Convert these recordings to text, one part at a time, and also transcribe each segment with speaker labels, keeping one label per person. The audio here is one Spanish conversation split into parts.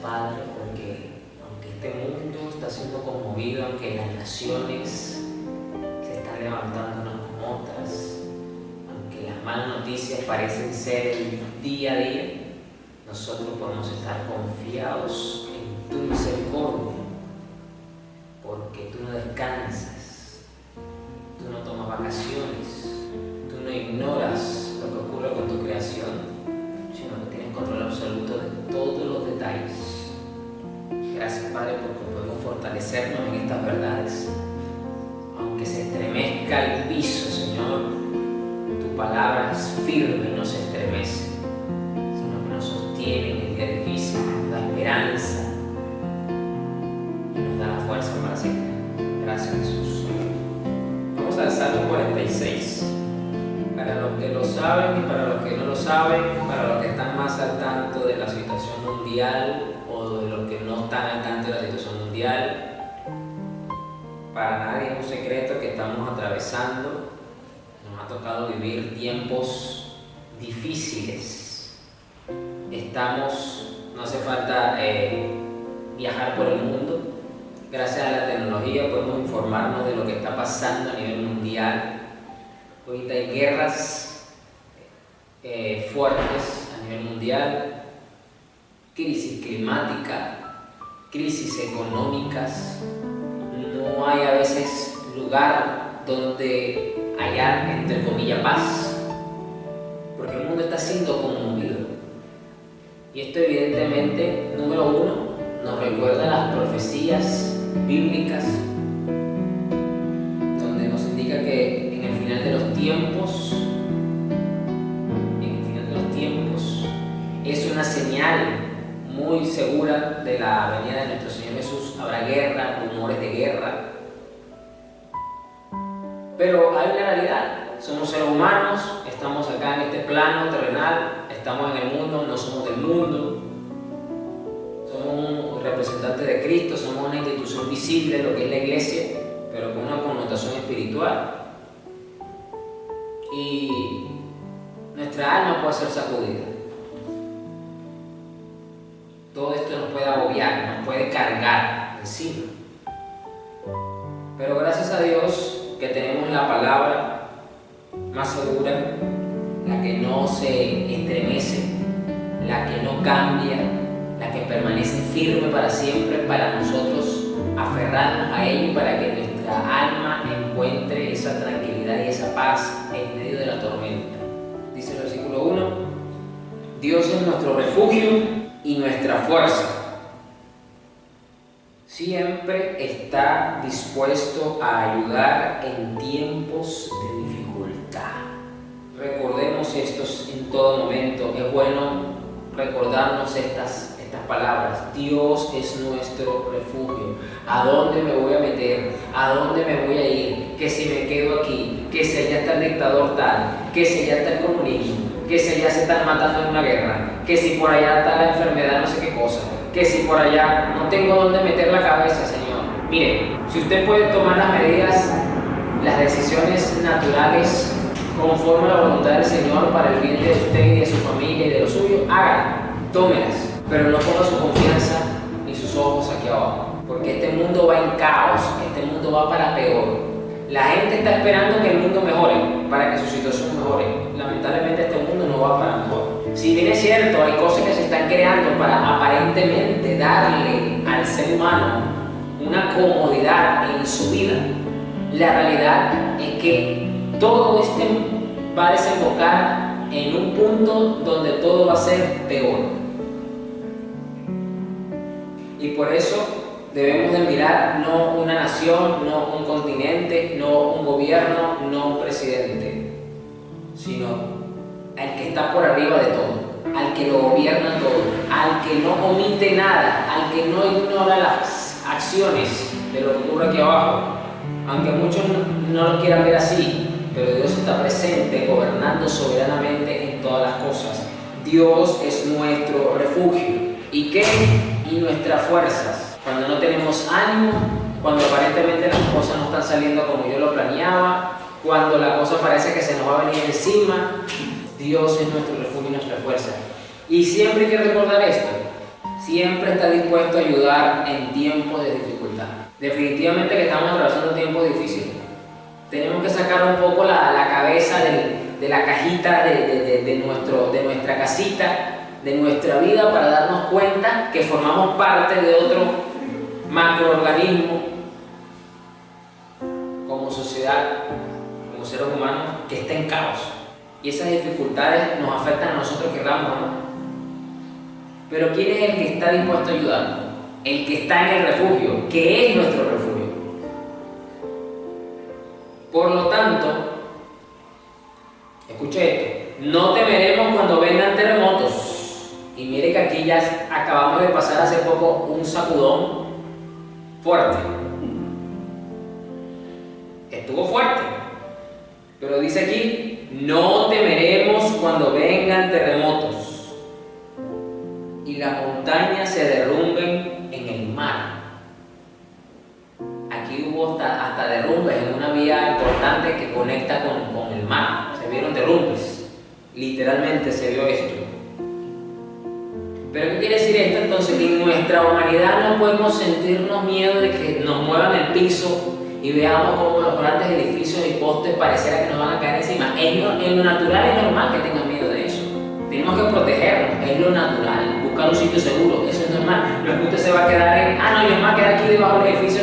Speaker 1: Padre, porque aunque este mundo está siendo conmovido, aunque las naciones se están levantando unas con otras, aunque las malas noticias parecen ser el día a día, nosotros podemos estar confiados en tu misericordia, porque tú no descansas, tú no tomas vacaciones, tú no ignoras lo que ocurre con tu creación, sino que tienes control absoluto de todos los detalles. Gracias, Padre, porque podemos fortalecernos en estas verdades. Aunque se estremezca el piso, Señor, tu palabra es firme y no se estremece, sino que nos sostiene en el día difícil, nos da esperanza y nos da la fuerza para seguir. Gracias, Jesús. Vamos al Salmo 46. Para los que lo saben y para los que no lo saben, para los que están más al tanto de la situación mundial o de los que no están al tanto de la situación mundial, para nadie es un secreto que estamos atravesando. Nos ha tocado vivir tiempos difíciles. No hace falta viajar por el mundo. Gracias a la tecnología podemos informarnos de lo que está pasando a nivel mundial. Ahorita hay guerras fuertes a nivel mundial, crisis climática, crisis económicas. No hay a veces lugar donde hallar, entre comillas, paz, porque el mundo está siendo conmovido. Y esto evidentemente, número uno, nos recuerda las profecías bíblicas, donde nos indica que en el final de los tiempos, es una señal muy segura de la venida de nuestro Señor Jesús. Habrá guerra, rumores de guerra. Pero hay una realidad. Somos seres humanos, estamos acá en este plano terrenal, estamos en el mundo, no somos del mundo. Somos un representante de Cristo, somos una institución visible, lo que es la iglesia, pero con una connotación espiritual. Y nuestra alma puede ser sacudida. Todo esto nos puede agobiar, nos puede cargar encima. Pero gracias a Dios que tenemos la palabra más segura, la que no se estremece, la que no cambia, la que permanece firme para siempre, para nosotros aferrarnos a ella y para que nuestra alma encuentre esa tranquilidad y esa paz en medio de la tormenta. Dice el versículo 1: Dios es nuestro refugio y nuestra fuerza. Siempre está dispuesto a ayudar en tiempos de dificultad. Recordemos esto en todo momento. Es bueno recordarnos estas palabras. Dios es nuestro refugio. ¿A dónde me voy a meter? ¿A dónde me voy a ir? Que si me quedo aquí, que si allá está el dictador tal, que si allá está el comunismo, que si allá se están matando en una guerra, que si por allá está la enfermedad no sé qué cosa, que si por allá no tengo dónde meter la cabeza, Señor. Mire, si usted puede tomar las medidas, las decisiones naturales conforme a la voluntad del Señor para el bien de usted y de su familia y de lo suyo, hágala, tómelas, pero no ponga su confianza ni sus ojos aquí abajo, porque este mundo va en caos, este mundo va para peor. La gente está esperando que el mundo mejore, para que su situación mejore. Lamentablemente este mundo no va para mejor. Si bien es cierto, hay cosas que se están creando para aparentemente darle al ser humano una comodidad en su vida, la realidad es que todo esto va a desembocar en un punto donde todo va a ser peor. Y por eso debemos de mirar no una nación, no un continente, no un gobierno, no un presidente, sino al que está por arriba de todo, al que lo gobierna todo, al que no omite nada, al que no ignora las acciones de lo que ocurre aquí abajo. Aunque muchos no lo quieran ver así, pero Dios está presente, gobernando soberanamente en todas las cosas. Dios es nuestro refugio. ¿Y qué? Y nuestras fuerzas. Cuando no tenemos ánimo, cuando aparentemente las cosas no están saliendo como yo lo planeaba, cuando la cosa parece que se nos va a venir encima, Dios es nuestro refugio y nuestra fuerza. Y siempre hay que recordar esto: siempre está dispuesto a ayudar en tiempos de dificultad. Definitivamente que estamos atravesando tiempos difíciles. Tenemos que sacar un poco la cabeza de la cajita de nuestra casita, de nuestra vida, para darnos cuenta que formamos parte de otro macroorganismo como sociedad, como seres humanos, que está en caos. Y esas dificultades nos afectan a nosotros, queramos o no. Pero ¿quién es el que está dispuesto a ayudar? El que está en el refugio, que es nuestro refugio. Por lo tanto, escuche esto, no temeremos cuando vengan terremotos. Y mire que aquí ya acabamos de pasar hace poco un sacudón fuerte. Estuvo fuerte. Pero dice aquí, no temeremos cuando vengan terremotos y las montañas se derrumben en el mar. Aquí hubo hasta derrumbes en una vía importante que conecta con el mar. Se vieron derrumbes. Literalmente se vio esto. ¿Pero qué quiere decir esto? Entonces, que en nuestra humanidad no podemos sentirnos miedo de que nos muevan el piso y veamos como los grandes edificios y postes pareciera que nos van a caer encima. En lo natural es normal que tengan miedo de eso. Tenemos que protegernos, es lo natural. Buscar un sitio seguro, eso es normal. No es que usted se va a quedar en, no, yo me voy a quedar aquí debajo del edificio.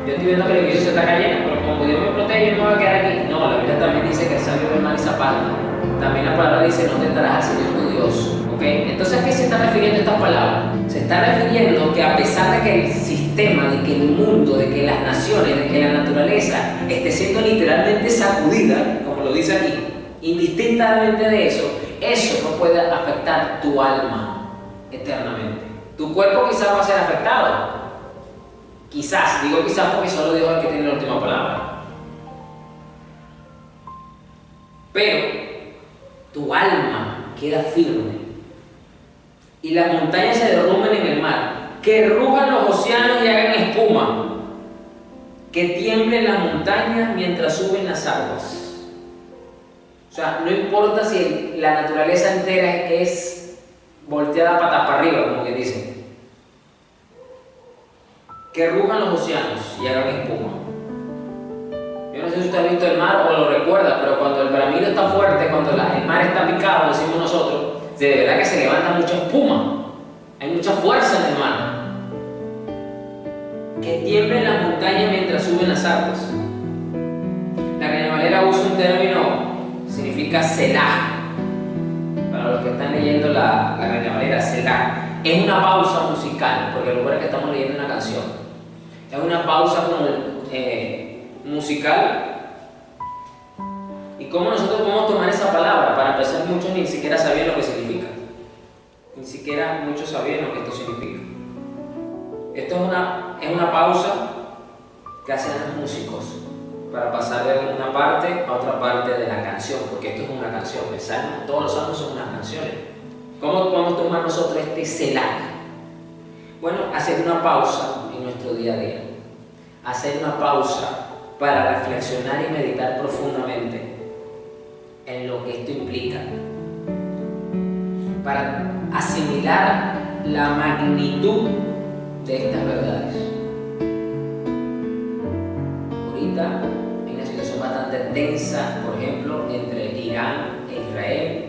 Speaker 1: Yo estoy viendo que el edificio se está cayendo, pero como Dios me protege, yo me voy a quedar aquí. No, la Biblia también dice que el sabio ve mal y se aparta. También la palabra dice, no tentarás al Señor tu Dios. ¿Okay? Entonces, ¿a qué se está refiriendo esta palabra? Se está refiriendo que a pesar de que el sistema, de que el mundo, de que las naciones, de que la naturaleza esté siendo literalmente sacudida, como lo dice aquí, indistintamente de eso, eso no puede afectar tu alma eternamente. Tu cuerpo quizás va a ser afectado. Quizás, digo quizás porque solo Dios es el que tiene la última palabra. Pero tu alma queda firme. Y las montañas se derrumben en el mar, que rujan los océanos y hagan espuma, que tiemblen las montañas mientras suben las aguas. O sea, no importa si la naturaleza entera es volteada patas para arriba, como que dicen. Que rujan los océanos y hagan espuma. Yo no sé si usted ha visto el mar o lo recuerda, pero cuando el bramido está fuerte, cuando el mar está picado, decimos nosotros, de verdad que se levanta mucha espuma, hay mucha fuerza en el mar. Que tiemblen las montañas mientras suben las aguas. La Reina Valera usa un término, significa Selah. Para los que están leyendo la Reina Valera, Selah es una pausa musical, porque recuerda que estamos leyendo una canción. Es una pausa como musical. ¿Y cómo nosotros podemos tomar esa palabra? Para empezar, muchos ni siquiera sabían lo que significa. Ni siquiera muchos sabían lo que esto significa. Esto es una pausa que hacen los músicos para pasar de una parte a otra parte de la canción, porque esto es una canción. El salmo, todos los salmos son unas canciones. ¿Cómo podemos tomar nosotros este Selah? Bueno, hacer una pausa en nuestro día a día. Hacer una pausa para reflexionar y meditar profundamente en lo que esto implica, para asimilar la magnitud de estas verdades. Ahorita hay una situación bastante tensa, por ejemplo, entre Irán e Israel,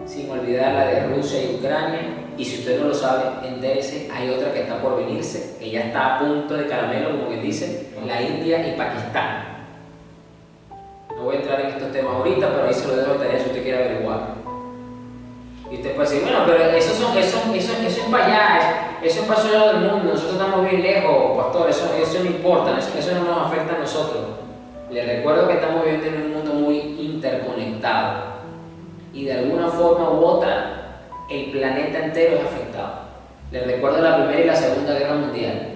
Speaker 1: sin olvidar la de Rusia y Ucrania, y si usted no lo sabe, entérese, hay otra que está por venirse, que ya está a punto de caramelo, como que dice, la India y Pakistán. No voy a entrar en estos temas ahorita, pero ahí se lo dejo de tarea si usted quiere averiguar. Y usted puede decir, bueno, pero eso es para allá, eso es para el lado del mundo, nosotros estamos bien lejos, pastor, eso no importa, eso no nos afecta a nosotros. Les recuerdo que estamos viviendo en un mundo muy interconectado y de alguna forma u otra el planeta entero es afectado. Les recuerdo la Primera y la Segunda Guerra Mundial.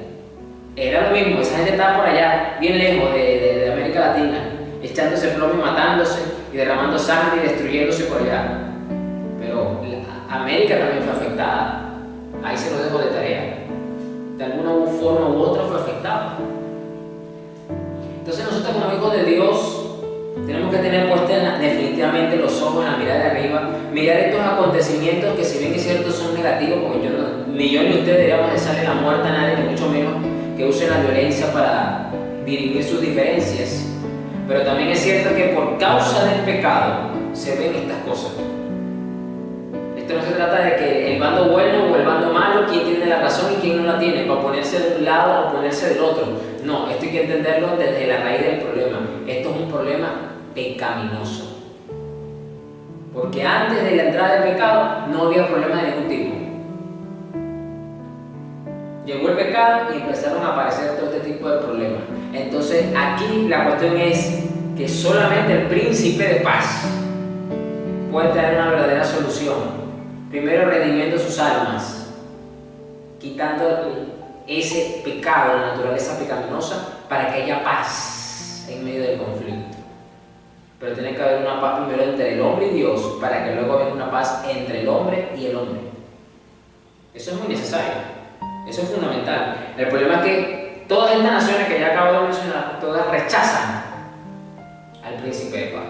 Speaker 1: Era lo mismo, esa gente estaba por allá, bien lejos de América Latina, echándose plomo y matándose y derramando sangre y destruyéndose por allá. Pero América también fue afectada. Ahí se lo dejo de tarea. De alguna forma u otra fue afectada. Entonces nosotros como hijos de Dios tenemos que tener puestos definitivamente los ojos en la mirada de arriba, mirar estos acontecimientos que si bien es cierto son negativos, porque yo ni yo ni usted deberíamos desearle la muerte a nadie, ni mucho menos que use la violencia para dirimir sus diferencias. Pero también es cierto que por causa del pecado se ven estas cosas. Esto no se trata de que el bando bueno o el bando malo, quién tiene la razón y quién no la tiene, para ponerse de un lado o ponerse del otro. No, esto hay que entenderlo desde la raíz del problema. Esto es un problema pecaminoso. Porque antes de la entrada del pecado no había problema de ningún tipo. Llegó el pecado y empezaron a aparecer todo este tipo de problemas. Entonces aquí la cuestión es que solamente el príncipe de paz puede traer una verdadera solución. Primero redimiendo sus almas, quitando ese pecado, la naturaleza pecaminosa, para que haya paz en medio del conflicto. Pero tiene que haber una paz primero entre el hombre y Dios, para que luego venga una paz entre el hombre y el hombre. Eso es muy necesario, eso es fundamental. El problema es que todas estas naciones que ya acabo de mencionar, todas rechazan al príncipe de paz.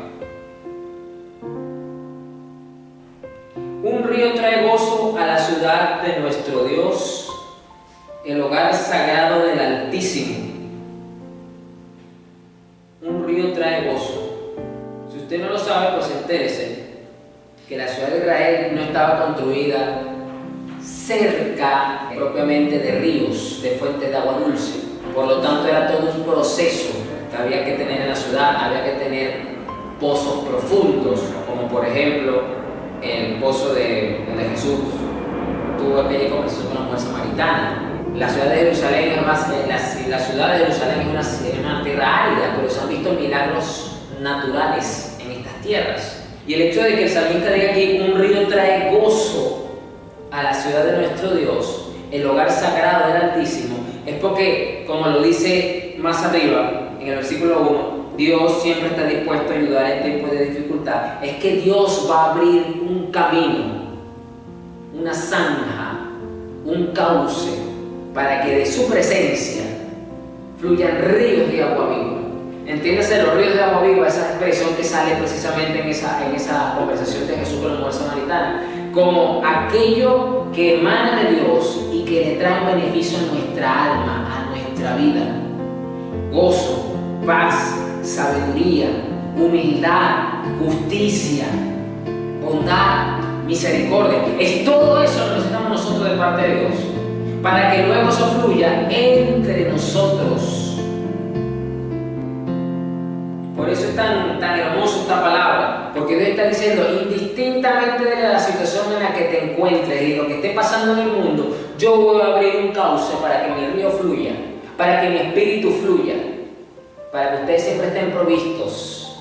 Speaker 1: Un río trae gozo a la ciudad de nuestro Dios, el hogar sagrado del Altísimo. Un río trae gozo. Si usted no lo sabe, pues entérese que la ciudad de Israel no estaba construida cerca propiamente de ríos, de fuentes de agua dulce. Por lo tanto, era todo un proceso que había que tener en la ciudad. Había que tener pozos profundos, como por ejemplo el pozo donde Jesús tuvo aquella conversación con la mujer samaritana. La ciudad de Jerusalén la ciudad de Jerusalén es una tierra árida, pero se han visto milagros naturales en estas tierras. Y el hecho de que el salmista diga aquí un río trae gozo a la ciudad de nuestro Dios, el hogar sagrado del Altísimo, es porque, como lo dice más arriba en el versículo 1, Dios siempre está dispuesto a ayudar en tiempos de dificultad. Es que Dios va a abrir un camino, una zanja, un cauce, para que de su presencia fluyan ríos de agua viva. Entiéndase, los ríos de agua viva, esa expresión que sale precisamente en esa conversación de Jesús con la mujer samaritana, como aquello que emana de Dios y que le trae un beneficio a nuestra alma, a nuestra vida. Gozo, paz, sabiduría, humildad, justicia, bondad, misericordia. Es todo eso lo que necesitamos nosotros de parte de Dios, para que luego eso fluya entre nosotros. Por eso es tan hermoso esta palabra, porque Dios está diciendo, indistintamente de la situación en la que te encuentres y lo que esté pasando en el mundo, yo voy a abrir un cauce para que mi río fluya, para que mi espíritu fluya, para que ustedes siempre estén provistos,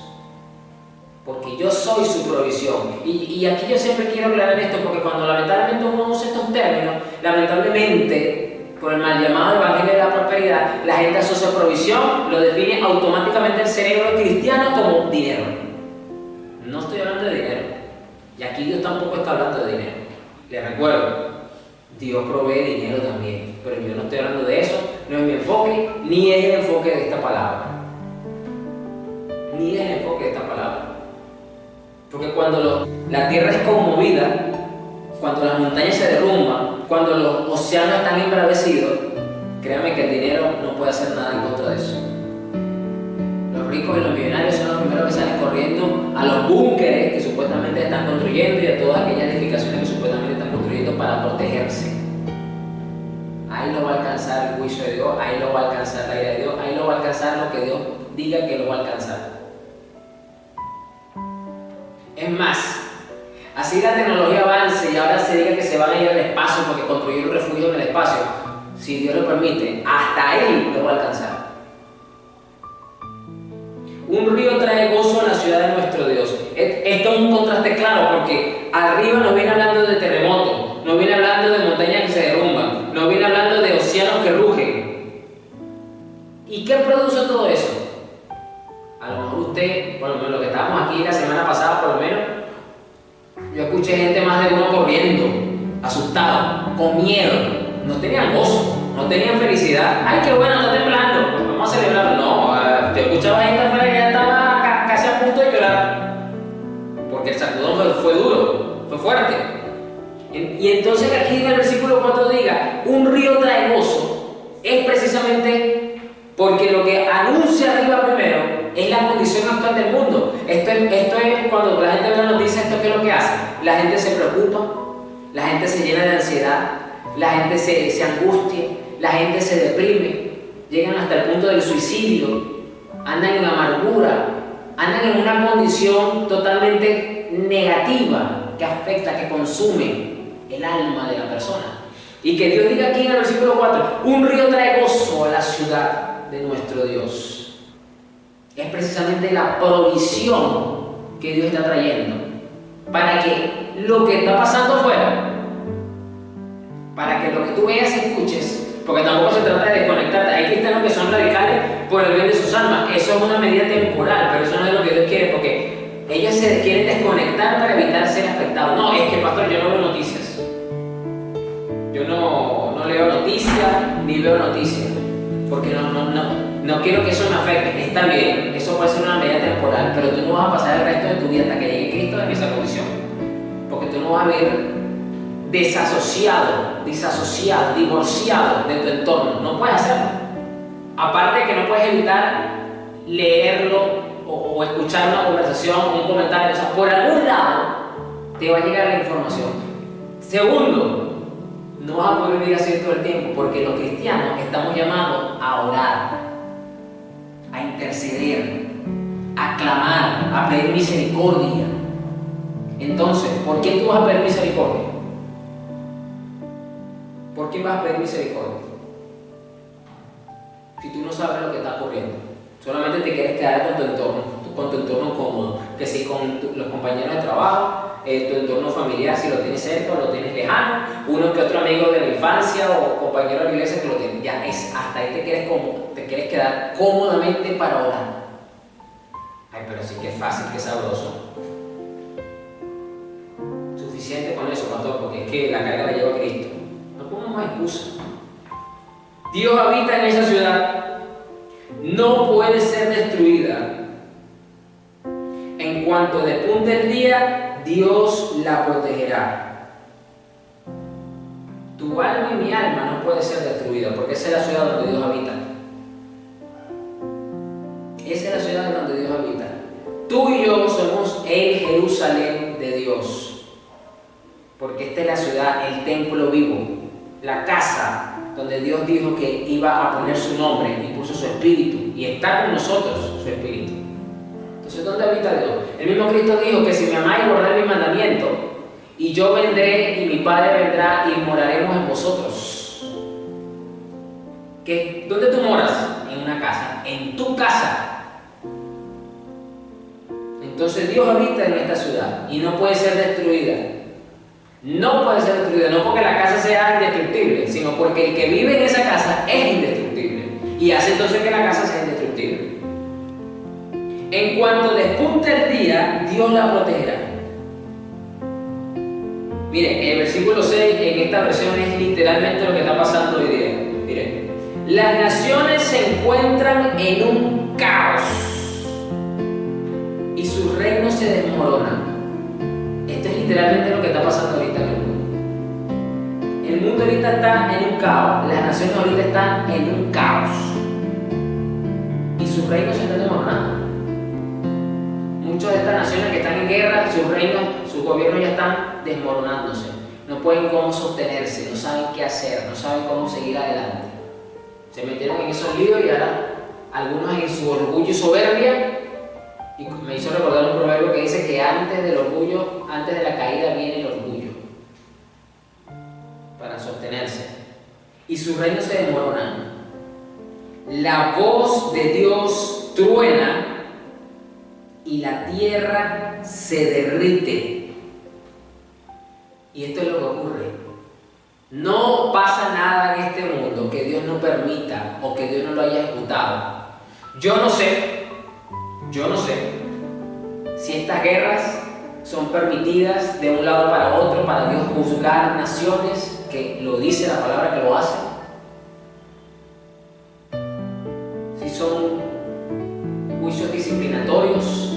Speaker 1: porque yo soy su provisión. Y aquí yo siempre quiero aclarar esto, porque cuando lamentablemente uno usa estos términos, lamentablemente, por el mal llamado Evangelio de la Prosperidad, la gente asocia provisión, lo define automáticamente el cerebro cristiano como dinero. No estoy hablando de dinero, y aquí Dios tampoco está hablando de dinero. Les recuerdo, Dios provee dinero también, pero yo no estoy hablando de eso, no es mi enfoque, ni es el enfoque de esta palabra. Ni es el enfoque de esta palabra. Porque cuando la tierra es conmovida, cuando las montañas se derrumban, cuando los océanos están embravecidos, créanme que el dinero no puede hacer nada en contra de eso. Los ricos y los millonarios son los primeros que salen corriendo a los búnkeres que supuestamente están construyendo y a todas aquellas edificaciones que supuestamente están construyendo para protegerse. Ahí lo va a alcanzar el juicio de Dios, ahí lo va a alcanzar la ira de Dios, ahí lo va a alcanzar lo que Dios diga que lo va a alcanzar. Es más, así la tecnología avance y ahora se diga que se van a ir al espacio porque construyeron refugio en el espacio, si Dios lo permite, hasta ahí lo va a alcanzar. Un río trae gozo a la ciudad de nuestro Dios. Esto es un contraste claro, porque arriba nos viene hablando de terremotos, nos viene hablando de montañas que se derrumban, nos viene hablando de océanos que rugen. ¿Y qué produce todo eso? A lo mejor usted, por lo menos lo que estábamos aquí la semana pasada, por lo menos, yo escuché gente más de uno corriendo, asustado, con miedo. No tenían gozo, no tenían felicidad. ¡Ay, qué bueno, está temblando! Vamos a celebrarlo. No, te escuchaba gente afuera que ya estaba casi a punto de llorar. Porque el sacudón fue duro, fue fuerte. Y entonces aquí en el versículo 4 diga, condición actual del mundo. Esto es cuando la gente ve la noticia, ¿esto qué es lo que hace? La gente se preocupa, la gente se llena de ansiedad, la gente se angustia, la gente se deprime, llegan hasta el punto del suicidio, andan en amargura, andan en una condición totalmente negativa que afecta, que consume el alma de la persona. Y que Dios diga aquí en el versículo 4, un río trae gozo a la ciudad de nuestro Dios. Es precisamente la provisión que Dios está trayendo para que lo que está pasando afuera, para que lo que tú veas y escuches, porque tampoco se trata de desconectarte. Hay cristianos que son radicales por el bien de sus almas. Eso es una medida temporal, pero eso no es lo que Dios quiere, porque ellos se quieren desconectar para evitar ser afectados. No, es que pastor, yo no veo noticias. Yo no leo noticias, ni veo noticias, porque no quiero que eso me afecte. Está bien, eso puede ser una medida temporal, pero tú no vas a pasar el resto de tu vida hasta que llegue Cristo en esa condición, porque tú no vas a vivir desasociado, divorciado de tu entorno. No puedes hacerlo. Aparte de que no puedes evitar leerlo o escuchar una conversación, un comentario. O sea, por algún lado te va a llegar la información. Segundo, no vas a poder vivir así todo el tiempo, porque los cristianos estamos llamados a orar, a interceder, a clamar, a pedir misericordia. Entonces, ¿por qué tú vas a pedir misericordia? ¿Por qué vas a pedir misericordia? Si tú no sabes lo que está ocurriendo, solamente te quieres quedar con tu entorno cómodo, que si con los compañeros de trabajo, tu entorno familiar, si lo tienes cerca o lo tienes lejano, uno que otro amigo de la infancia o compañero de la iglesia que lo tiene, ya es hasta ahí te quieres quedar cómodamente para orar. Ay, pero sí que es fácil, que sabroso. Suficiente con eso, pastor, porque es que la carga la lleva Cristo. No pongamos excusa. Dios habita en esa ciudad, no puede ser destruida. En cuanto despunte el día, Dios la protegerá. Tu alma y mi alma no puede ser destruida, porque esa es la ciudad donde Dios habita. Esa es la ciudad donde Dios habita. Tú y yo somos el Jerusalén de Dios, porque esta es la ciudad, el templo vivo, la casa donde Dios dijo que iba a poner su nombre y puso su espíritu, y está con nosotros su espíritu. Entonces, ¿dónde habita Dios? El mismo Cristo dijo que si me amáis, guardáis mi mandamiento, y yo vendré y mi Padre vendrá y moraremos en vosotros. ¿Dónde tú moras? En una casa, en tu casa. Entonces Dios habita en esta ciudad y no puede ser destruida. No puede ser destruida, no porque la casa sea indestructible, sino porque el que vive en esa casa es indestructible y hace entonces que la casa sea indestructible. En cuanto despunte el día, Dios la protegerá. Miren, el versículo 6 en esta versión es literalmente lo que está pasando hoy día. Miren, las naciones se encuentran en un caos y sus reinos se desmoronan. Esto es literalmente lo que está pasando ahorita en el mundo. El mundo ahorita está en un caos, las naciones ahorita están en un caos y sus reinos se están desmoronando. Muchas de estas naciones que están en guerra, sus reinos, sus gobiernos ya están desmoronándose. No pueden cómo sostenerse, no saben qué hacer, no saben cómo seguir adelante. Se metieron en esos líos y ahora algunos en su orgullo y soberbia. Y me hizo recordar un proverbio que dice que antes del orgullo, antes de la caída viene el orgullo para sostenerse. Y sus reinos se desmoronan. La voz de Dios truena y la tierra se derrite. Y esto es lo que ocurre. No pasa nada en este mundo que Dios no permita o que Dios no lo haya ejecutado. Yo no sé si estas guerras son permitidas de un lado para otro para Dios juzgar naciones, que lo dice la palabra que lo hace. Si son juicios disciplinatorios,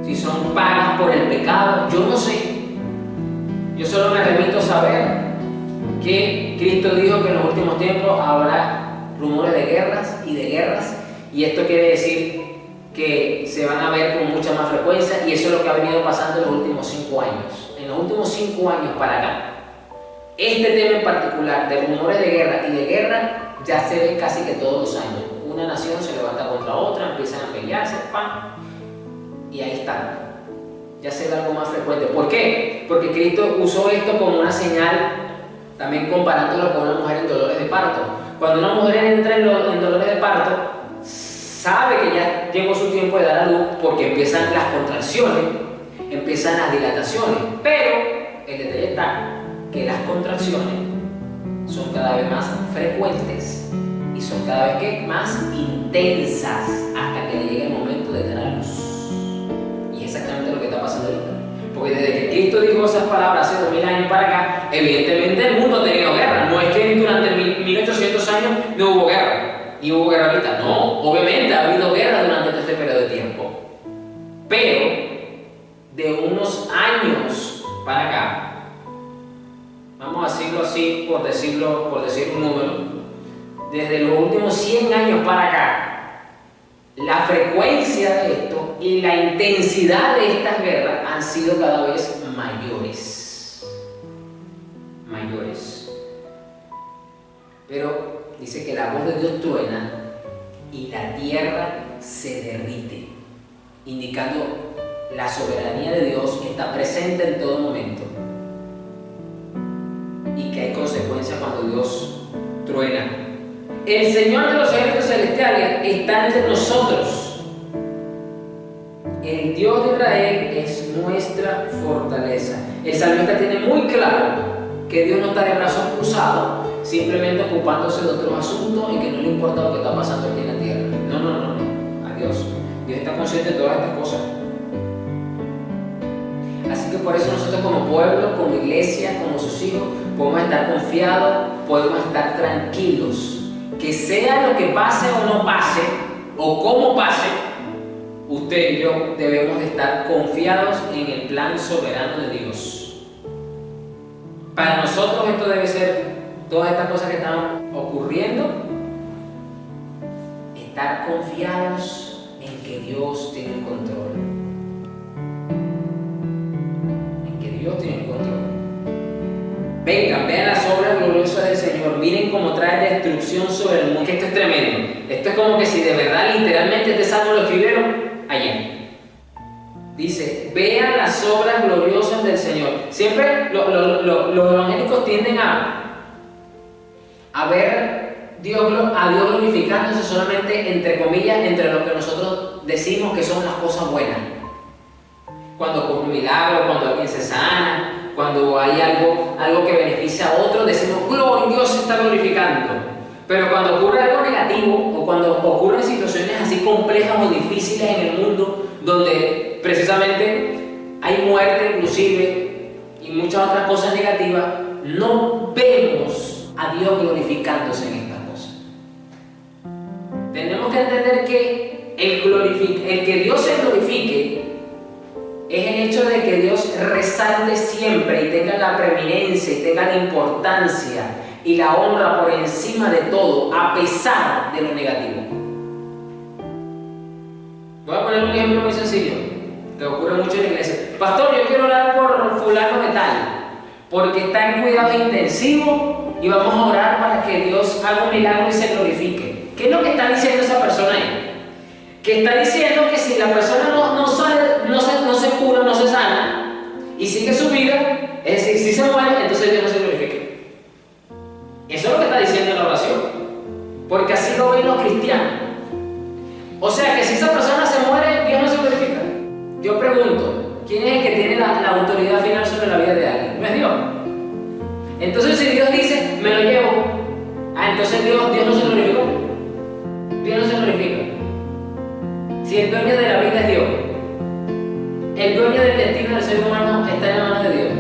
Speaker 1: si son pagas por el pecado, yo no sé. Yo solo me remito a saber que Cristo dijo que en los últimos tiempos habrá rumores de guerras, y esto quiere decir que se van a ver con mucha más frecuencia, y eso es lo que ha venido pasando en los últimos 5 años. En los últimos 5 años para acá, este tema en particular de rumores de guerra y de guerra ya se ve casi que todos los años. Una nación se levanta contra otra, empiezan a pelearse, ¡pam! Y ahí está. Ya se ve algo más frecuente. ¿Por qué? Porque Cristo usó esto como una señal, también comparándolo con una mujer en dolores de parto. Cuando una mujer entra en dolores de parto, sabe que ya llegó su tiempo de dar a luz, porque empiezan las contracciones, empiezan las dilataciones. Pero el detalle está que las contracciones son cada vez más frecuentes y son cada vez más intensas hasta que le llegue el momento de dar a luz. Y es exactamente lo que está pasando ahorita. Porque desde que Cristo dijo esas palabras hace 2000 años para acá, evidentemente el mundo ha tenido guerra. No es que durante 1800 años no hubo guerra y hubo guerra ahorita. No, obviamente ha habido guerra durante todo este periodo de tiempo. Pero de unos años para acá, vamos a decirlo así, por decir un número, desde los últimos 100 años para acá, la frecuencia de esto y la intensidad de estas guerras han sido cada vez mayores. Pero dice que la voz de Dios truena y la tierra se derrite, indicando la soberanía de Dios está presente en todo momento. Y que hay consecuencias cuando Dios truena. El Señor de los ejércitos celestiales está entre nosotros. El Dios de Israel es nuestra fortaleza. El salmista tiene muy claro que Dios no está de brazos cruzados, simplemente ocupándose de otros asuntos y que no le importa lo que está pasando aquí en la tierra. No. A Dios. Dios está consciente de todas estas cosas. Así que por eso nosotros como pueblo, como iglesia, como sus hijos, podemos estar confiados, podemos estar tranquilos. Que sea lo que pase o no pase, o cómo pase, usted y yo debemos de estar confiados en el plan soberano de Dios. Para nosotros esto debe ser, todas estas cosas que están ocurriendo, estar confiados en que Dios tiene el control. Dios tiene el control. Vengan, vean las obras gloriosas del Señor. Miren cómo trae destrucción sobre el mundo. Que esto es tremendo. Esto es como que si de verdad, literalmente, este salmo lo escribieron ayer. Dice, vean las obras gloriosas del Señor. Siempre los evangélicos tienden a ver a Dios glorificándose solamente, entre comillas, entre lo que nosotros decimos que son las cosas buenas. Cuando ocurre un milagro, cuando alguien se sana, cuando hay algo que beneficia a otro, decimos, gloria, Dios se está glorificando. Pero cuando ocurre algo negativo, o cuando ocurren situaciones así complejas o difíciles en el mundo, donde precisamente hay muerte inclusive, y muchas otras cosas negativas, no vemos a Dios glorificándose en estas cosas. Tenemos que entender que el que Dios se glorifique es el hecho de que Dios resalte siempre y tenga la preeminencia y tenga la importancia y la honra por encima de todo, a pesar de lo negativo. Voy a poner un ejemplo muy sencillo que ocurre mucho en la iglesia. Pastor, yo quiero orar por fulano de tal, porque está en cuidado intensivo y vamos a orar para que Dios haga un milagro y se glorifique. ¿Qué es lo que está diciendo esa persona ahí? Que está diciendo que si la persona no se cura, no se sana y sigue su vida, es decir, si se muere, entonces Dios no se glorifique. Eso es lo que está diciendo la oración, porque así lo ven los cristianos. O sea que si esa persona se muere, Dios no se glorifica. Yo pregunto, ¿quién es el que tiene la autoridad final sobre la vida de alguien? No es Dios. Entonces si Dios dice, me lo llevo, entonces Dios no se glorificó. Dios no se glorifica. Si el dueño de la vida es Dios, el dueño del destino del ser humano está en la mano de Dios.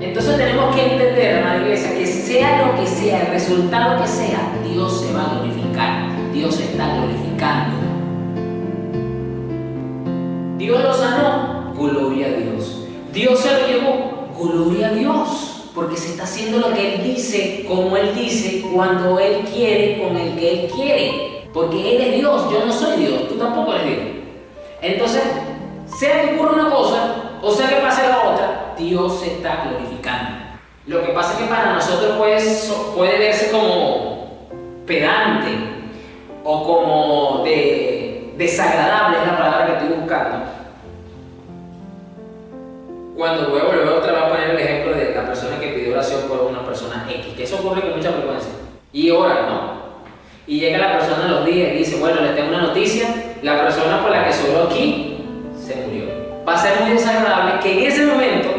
Speaker 1: Entonces tenemos que entender, amada iglesia, que sea lo que sea, el resultado que sea, Dios se va a glorificar. Dios se está glorificando. Dios lo sanó, gloria a Dios. Dios se lo llevó, gloria a Dios. Porque se está haciendo lo que Él dice, como Él dice, cuando Él quiere, con el que Él quiere. Porque Él es Dios, yo no soy Dios, tú tampoco eres Dios. Entonces, sea que ocurra una cosa o sea que pase la otra, Dios se está glorificando. Lo que pasa es que para nosotros puede verse como pedante o como desagradable, es la palabra que estoy buscando. Cuando voy a volver otra vez a poner el ejemplo de la persona que pidió oración por una persona X, que eso ocurre con mucha frecuencia, y ora, ¿no? Y llega la persona a los días y dice, bueno, les tengo una noticia, la persona por la que se oró aquí se murió. Va a ser muy desagradable que en ese momento,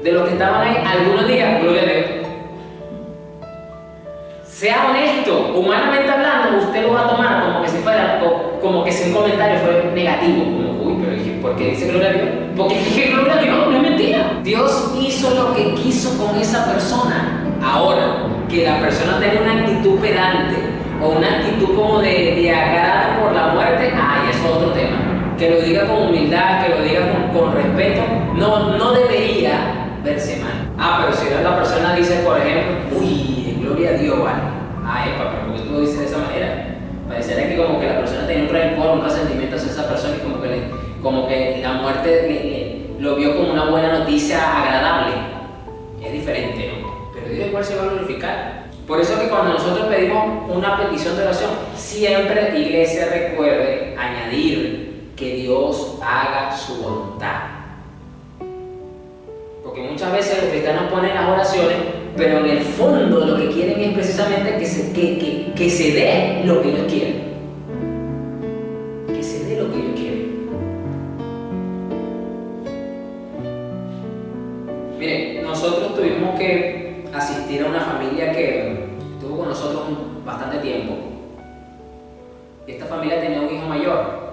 Speaker 1: de los que estaban ahí, algunos digan, gloria a Dios. Sea honesto, humanamente hablando, usted lo va a tomar como que si fuera, como que si un comentario fuera negativo, como, uy, pero ¿por qué dice gloria a Dios? Porque dije gloria a Dios, no es mentira. Dios hizo lo que quiso con esa persona. Ahora, que la persona tenga una actitud pedante o una actitud como de agrado por la muerte, ay, eso es otro tema. Que lo diga con humildad, que lo diga con respeto, no debería verse mal. Pero si la persona dice, por ejemplo, uy, gloria a Dios, vale. Pero ¿por qué tú lo dices de esa manera? Parecería que como que la persona tenía un rencor, un resentimiento hacia esa persona y como que la muerte lo vio como una buena noticia agradable. Es diferente, ¿no? Pero Dios igual se va a glorificar. Por eso es que cuando nosotros pedimos una petición de oración, siempre iglesia recuerde añadir que Dios haga su voluntad. Porque muchas veces los cristianos ponen las oraciones, pero en el fondo lo que quieren es precisamente que se dé lo que ellos quieren. Que se dé lo que ellos quieren. Miren, nosotros tuvimos que asistir a una familia que estuvo con nosotros bastante tiempo. Y esta familia tenía un hijo mayor.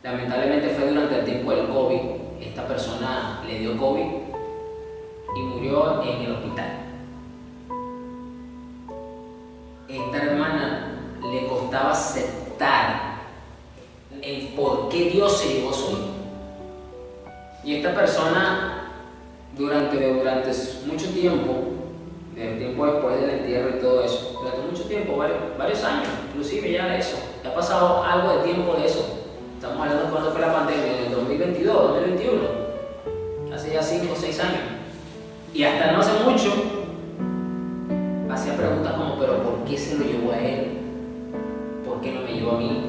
Speaker 1: Lamentablemente fue durante el tiempo del COVID. Esta persona le dio COVID y murió en el hospital. Esta hermana le costaba aceptar el por qué Dios se llevó a su hijo. Y esta persona durante mucho tiempo, el tiempo después del entierro y todo eso, durante mucho tiempo, varios años, inclusive ya de eso, ya ha pasado algo de tiempo de eso. Estamos hablando de cuando fue la pandemia, en el 2022, 2021, hace ya 5 o 6 años. Y hasta no hace mucho, hacía preguntas como, pero ¿por qué se lo llevó a él? ¿Por qué no me llevó a mí?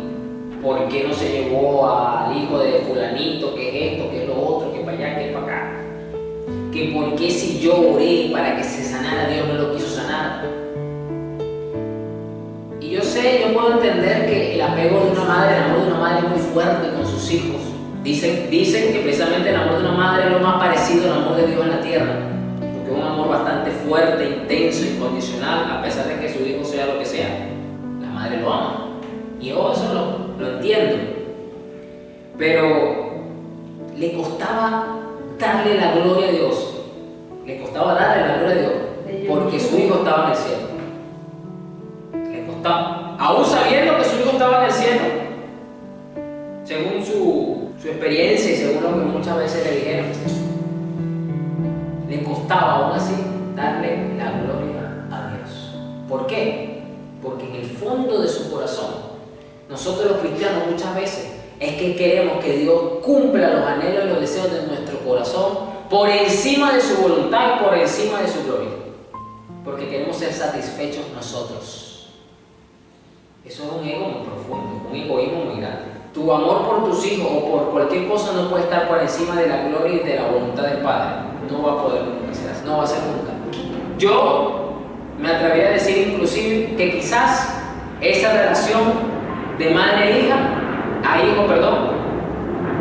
Speaker 1: ¿Por qué no se llevó al hijo de fulanito, que es esto, que es lo otro, que para allá, que es para acá? Que por qué si yo oré para que se sanara, Dios no lo quiso sanar. Y yo puedo entender que el apego de una madre, el amor de una madre es muy fuerte con sus hijos. Dicen que precisamente el amor de una madre es lo más parecido al amor de Dios en la tierra. Porque es un amor bastante fuerte, intenso, incondicional, a pesar de que su hijo sea lo que sea. La madre lo ama. Y yo eso lo entiendo. Pero le costaba darle la gloria a Dios. Le costaba darle la gloria a Dios porque su hijo estaba en el cielo. Le costaba. Aún sabiendo que su hijo estaba en el cielo, según su experiencia y según lo que muchas veces le dijeron, le costaba aún así darle la gloria a Dios. ¿Por qué? Porque en el fondo de su corazón, nosotros los cristianos muchas veces es que queremos que Dios cumpla los anhelos y los deseos de nuestro corazón por encima de su voluntad y por encima de su gloria. Porque queremos ser satisfechos nosotros. Eso es un ego muy profundo, un egoísmo muy grande. Tu amor por tus hijos o por cualquier cosa no puede estar por encima de la gloria y de la voluntad del Padre. No va a poder nunca ser así, no va a ser nunca. Yo me atrevería a decir inclusive que quizás esa relación de madre e hija,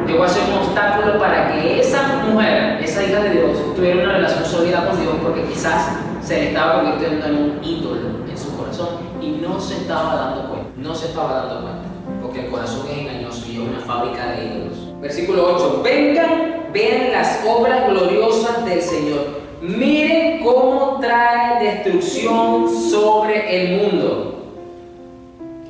Speaker 1: llegó a ser un obstáculo para que esa mujer, esa hija de Dios, tuviera una relación sólida con Dios, porque quizás se le estaba convirtiendo en un ídolo en su corazón y no se estaba dando cuenta, porque el corazón es engañoso y es una fábrica de ídolos. Versículo 8: vengan, vean las obras gloriosas del Señor, miren cómo trae destrucción sobre el mundo.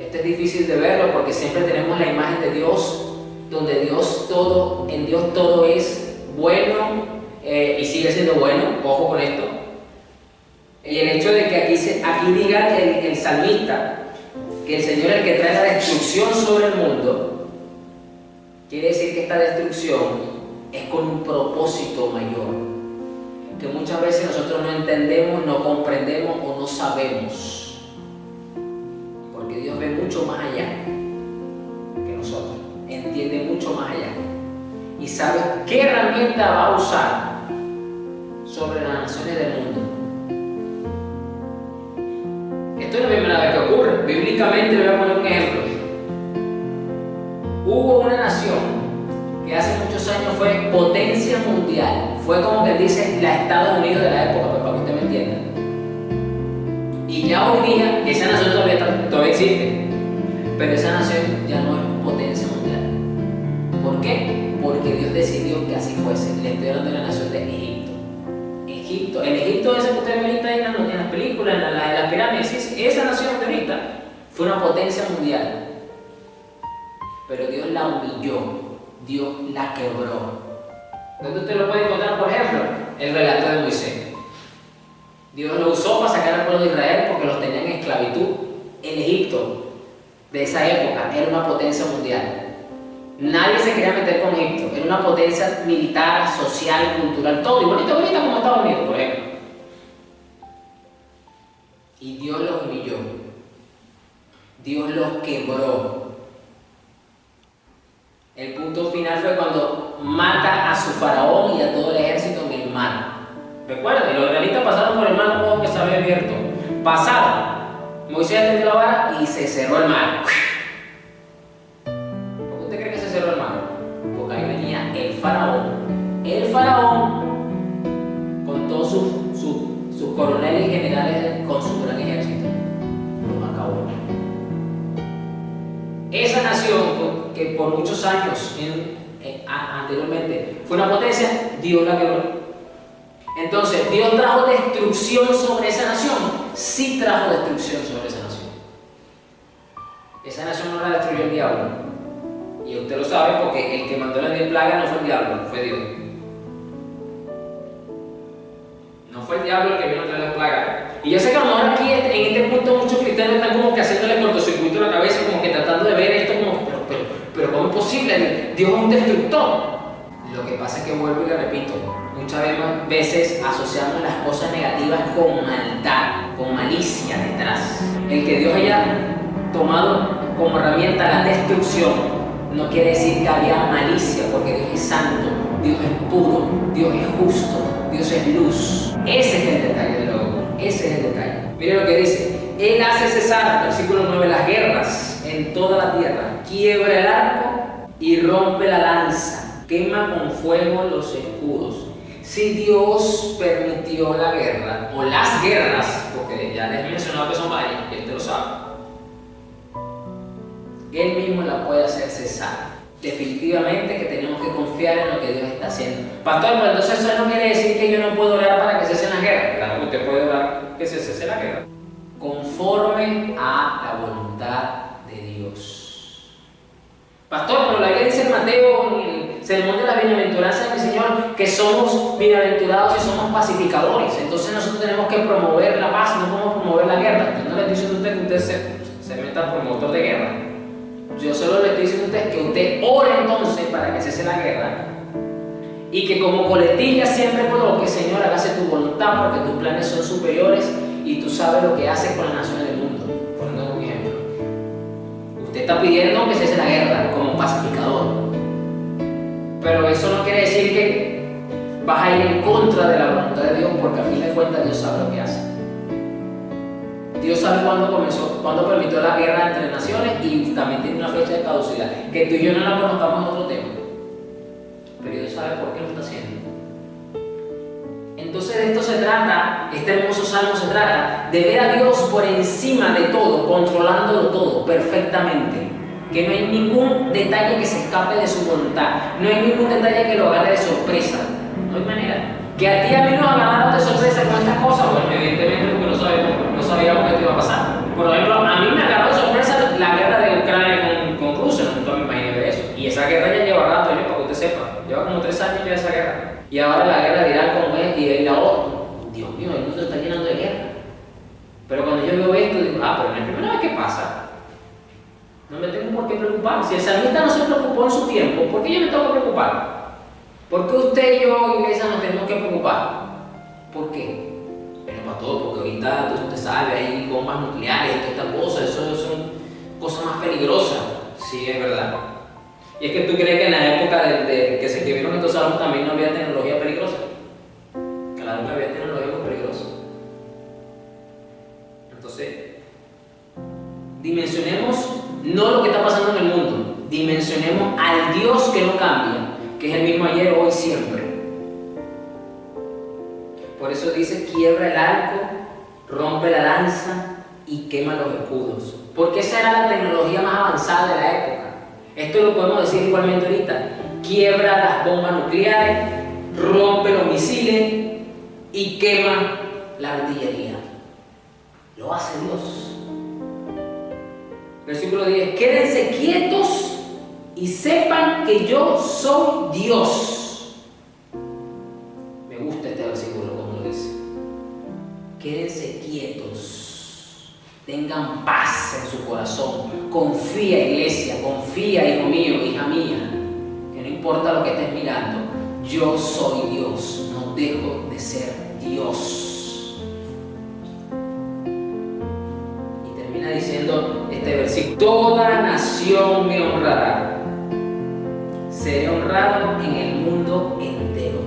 Speaker 1: Esto es difícil de verlo porque siempre tenemos la imagen de Dios, donde en Dios todo es bueno y sigue siendo bueno. Ojo con esto. Y el hecho de que aquí diga el salmista que el Señor es el que trae la destrucción sobre el mundo, quiere decir que esta destrucción es con un propósito mayor, que muchas veces nosotros no entendemos, no comprendemos o no sabemos, porque Dios ve mucho más allá que nosotros, entiende mucho más allá y sabe qué herramienta va a usar sobre las naciones del mundo. Esto es la primera vez que ocurre. Bíblicamente le voy a poner un ejemplo. Hubo una nación que hace muchos años fue potencia mundial. Fue como que dice la Estados Unidos de la época, pues, para que usted me entienda. Y ya hoy día esa nación todavía existe. Pero esa nación ya no es potencia mundial. ¿Por qué? Porque Dios decidió que así fuese. Le estoy hablando de la nación de Egipto. El Egipto ese que usted ve ahorita en las películas, en las pirámides, esa nación de ahorita fue una potencia mundial. Pero Dios la humilló, Dios la quebró. ¿Dónde usted lo puede encontrar, por ejemplo? El relato de Moisés. Dios lo usó para sacar al pueblo de Israel porque los tenían en esclavitud. El Egipto de esa época era una potencia mundial. Nadie se quería meter con Egipto. Era una potencia militar, social, cultural, todo. Igualito ahorita como Estados Unidos, por ejemplo. Y Dios los humilló. Dios los quebró. El punto final fue cuando mata a su faraón y a todo el ejército en el mar. Recuerden, los israelitas pasaron por el mar Rojo que se había abierto. Pasaron. Moisés tendió la vara y se cerró el mar. El mar, porque ahí venía el faraón con todos sus coroneles y generales con su gran ejército, los acabó. Esa nación que por muchos años anteriormente fue una potencia, Dios la quebró. Entonces, ¿Dios trajo destrucción sobre esa nación? Sí trajo destrucción sobre esa nación. Esa nación no la destruyó el diablo. Y usted lo sabe porque el que mandó las 10 plagas no fue el diablo, fue Dios. No fue el diablo el que vino a traer las plagas. Y yo sé que a lo mejor aquí en este punto muchos cristianos están como que haciéndole cortocircuito a la cabeza, como que tratando de ver esto como que, pero ¿cómo es posible? Dios es un destructor. Lo que pasa es que vuelvo y le repito, muchas veces asociamos las cosas negativas con maldad, con malicia detrás. El que Dios haya tomado como herramienta la destrucción no quiere decir que había malicia, porque Dios es santo, Dios es puro, Dios es justo, Dios es luz. Ese es el detalle de lo que ese es el detalle. Mire lo que dice: Él hace cesar, versículo 9, las guerras en toda la tierra, quiebra el arco y rompe la lanza, quema con fuego los escudos. Si Dios permitió la guerra, o las guerras, porque ya les he mencionado que son varias, y usted lo sabe, Él mismo la puede hacer cesar. Definitivamente que tenemos que confiar en lo que Dios está haciendo. Pastor, pero entonces eso no quiere decir que yo no puedo orar para que cese la guerra. Claro que usted puede orar que se cese la guerra, conforme a la voluntad de Dios. Pastor, pero la Biblia dice en Mateo, en el sermón de la bienaventuranza del Señor, que somos bienaventurados y somos pacificadores. Entonces nosotros tenemos que promover la paz, no podemos promover la guerra. Yo no le estoy diciendo a usted que usted se meta promotor de guerra. Yo solo le estoy diciendo a usted que usted ore entonces para que cese la guerra y que como coletilla siempre coloque: Señor, hágase tu voluntad porque tus planes son superiores y tú sabes lo que haces con las naciones del mundo. Poniendo un ejemplo, usted está pidiendo que cese la guerra como pacificador, pero eso no quiere decir que vas a ir en contra de la voluntad de Dios, porque a fin de cuentas Dios sabe lo que hace. Dios sabe cuándo permitió la guerra entre naciones y también tiene una fecha de caducidad. Que tú y yo no la conozcamos en otro tema, pero Dios sabe por qué lo está haciendo. Entonces de esto se trata, este hermoso salmo se trata de ver a Dios por encima de todo, controlándolo todo perfectamente. Que no hay ningún detalle que se escape de su voluntad, no hay ningún detalle que lo agarre de sorpresa, no hay manera. Que a ti y a mí nos agarraron de sorpresa con estas cosas, bueno, evidentemente porque no sabíamos que esto iba a pasar. Por ejemplo, a mí me agarró de sorpresa la guerra de Ucrania con Rusia, no me imaginé ver eso. Y esa guerra ya lleva rato, para que usted sepa, lleva como 3 años ya esa guerra. Y ahora la guerra de Irán con él y la otra. Dios mío, el mundo está llenando de guerra. Pero cuando yo veo esto, digo, pero no es la primera vez que pasa. No me tengo por qué preocupar. Si el salmista no se preocupó en su tiempo, ¿por qué yo me tengo que preocupar? ¿Por qué usted y yo, iglesia, nos tenemos que preocupar? ¿Por qué? Bueno, para todo, porque ahorita usted sabe, hay bombas nucleares y todas estas cosas, eso son cosas más peligrosas. Sí, es verdad. Y es que tú crees que en la época de que se escribieron estos salmos también no había tecnología peligrosa. Claro que había tecnología muy peligrosa. Entonces, dimensionemos no lo que está pasando en el mundo, dimensionemos al Dios que no cambia, que es el mismo ayer, hoy, siempre. Por eso dice, quiebra el arco, rompe la lanza y quema los escudos. Porque esa era la tecnología más avanzada de la época. Esto lo podemos decir igualmente ahorita. Quiebra las bombas nucleares, rompe los misiles y quema la artillería. Lo hace Dios. Versículo 10. Quédense quietos y sepan que yo soy Dios. Me gusta este versículo como lo dice. Quédense quietos. Tengan paz en su corazón. Confía, iglesia. Confía, hijo mío, hija mía. Que no importa lo que estés mirando. Yo soy Dios. No dejo de ser Dios. Diciendo este versículo, toda nación me honrará, seré honrado en el mundo entero.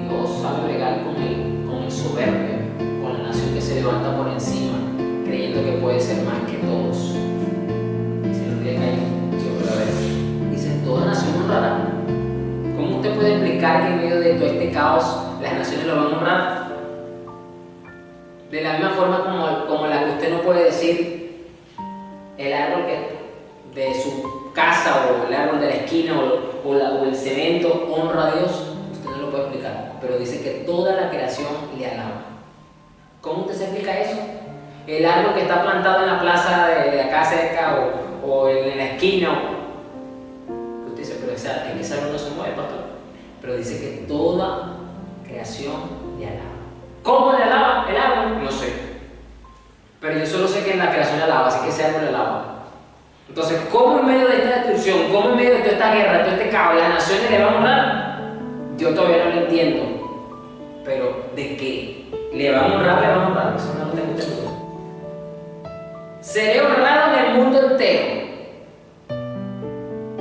Speaker 1: Dios sabe bregar con el soberbio, con la nación que se levanta por encima, creyendo que puede ser más que todos. Se lo diga ahí, Dios la ve. Dice, toda nación me honrará. ¿Cómo usted puede explicar que en medio de todo este caos las naciones lo van a honrar? De la misma forma como la que usted no puede decir el árbol de su casa o el árbol de la esquina o el cemento honra a Dios, usted no lo puede explicar, pero dice que toda la creación le alaba. ¿Cómo usted se explica eso? El árbol que está plantado en la plaza de acá cerca o en la esquina, usted dice, pero ese árbol no se mueve, pastor, pero dice que toda creación le alaba. ¿Cómo le alaba el árbol? No sé. Pero yo solo sé que en la creación le alaba, así que ese árbol le alaba. Entonces, ¿cómo en medio de esta destrucción, cómo en medio de toda esta guerra, de todo este caos, las naciones le van a honrar? Yo todavía no lo entiendo. Pero, ¿de qué? ¿Le van a honrar? ¿Le van a honrar? Eso no lo tengo entendido. Seré honrado en el mundo entero.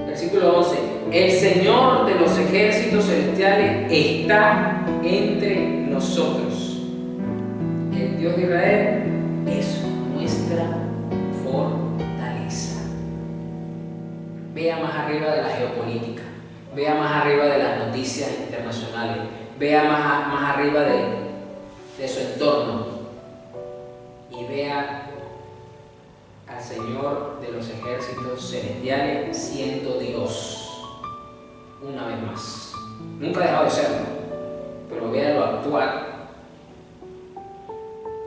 Speaker 1: Versículo 11. El Señor de los ejércitos celestiales está entre nosotros. El Dios de Israel es nuestra fortaleza. Vea más arriba de la geopolítica, vea más arriba de las noticias internacionales, vea más arriba de su entorno y vea al Señor de los ejércitos celestiales siendo Dios una vez más. Nunca ha dejado de serlo, pero véalo actuar.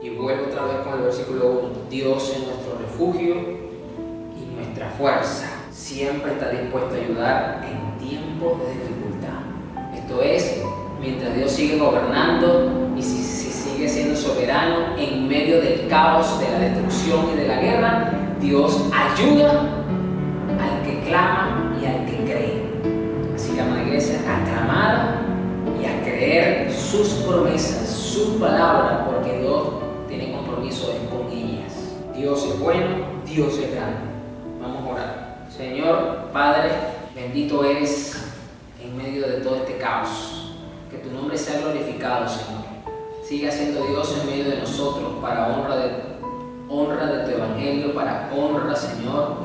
Speaker 1: Y vuelvo otra vez con el versículo 1. Dios es nuestro refugio y nuestra fuerza. Siempre está dispuesto a ayudar en tiempos de dificultad. Esto es, mientras Dios sigue gobernando y si sigue siendo soberano en medio del caos, de la destrucción y de la guerra, Dios ayuda al que clama y al que cree. Así llama la iglesia, a clamar y a creer sus promesas, su palabra, porque Dios tiene compromiso con ellas. Dios es bueno, Dios es grande. Vamos a orar. Señor, Padre, bendito eres en medio de todo este caos. Que tu nombre sea glorificado, Señor. Siga siendo Dios en medio de nosotros para honra de tu evangelio, para honra, Señor,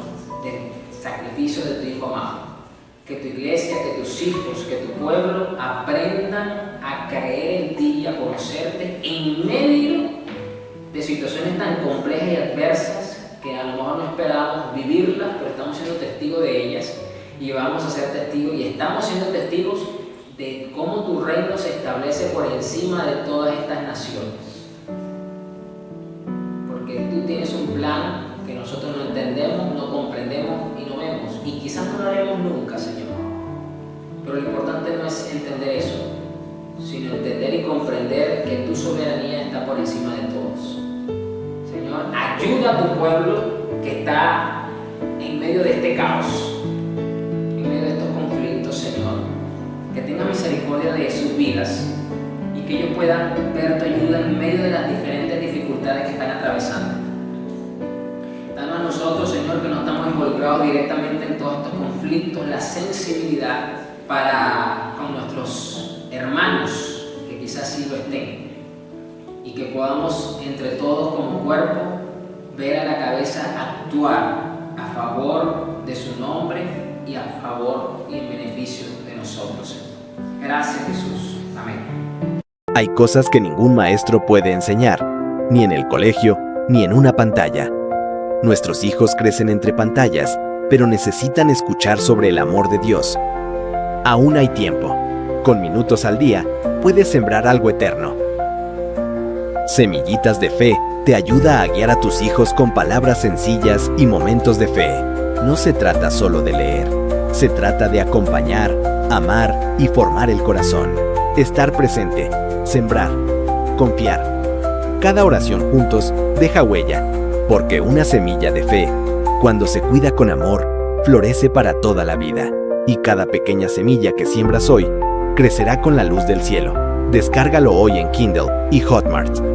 Speaker 1: del sacrificio de tu Hijo amado. Que tu iglesia, que tus hijos, que tu pueblo aprendan a creer en ti y a conocerte en medio de situaciones tan complejas y adversas que a lo mejor no esperábamos vivirlas, pero estamos siendo testigos de ellas y vamos a ser testigos y estamos siendo testigos de cómo tu reino se establece por encima de todas estas naciones. Porque tú tienes un plan que nosotros no entendemos, no comprendemos y no vemos. Y quizás no lo haremos nunca, Señor. Pero lo importante no es entender eso, sino entender y comprender que tu soberanía está por encima de todos. Señor, Señor, ayuda a tu pueblo que está en medio de este caos, en medio de estos conflictos, Señor. Que tenga misericordia de sus vidas y que ellos puedan ver tu ayuda en medio de las diferentes dificultades que están atravesando. Danos a nosotros, Señor, que no estamos involucrados directamente en todos estos conflictos, la sensibilidad para con nuestros hermanos que quizás sí lo estén, y que podamos entre todos como cuerpo ver a la cabeza actuar a favor de su nombre y a favor y en beneficio de nosotros, Señor. Gracias, Jesús. Amén.
Speaker 2: Hay cosas que ningún maestro puede enseñar, ni en el colegio, ni en una pantalla. Nuestros hijos crecen entre pantallas, pero necesitan escuchar sobre el amor de Dios. Aún hay tiempo. Con minutos al día, puedes sembrar algo eterno. Semillitas de Fe te ayuda a guiar a tus hijos con palabras sencillas y momentos de fe. No se trata solo de leer. Se trata de acompañar, amar y formar el corazón. Estar presente, sembrar, confiar. Cada oración juntos deja huella, porque una semilla de fe, cuando se cuida con amor, florece para toda la vida. Y cada pequeña semilla que siembras hoy, crecerá con la luz del cielo. Descárgalo hoy en Kindle y Hotmart.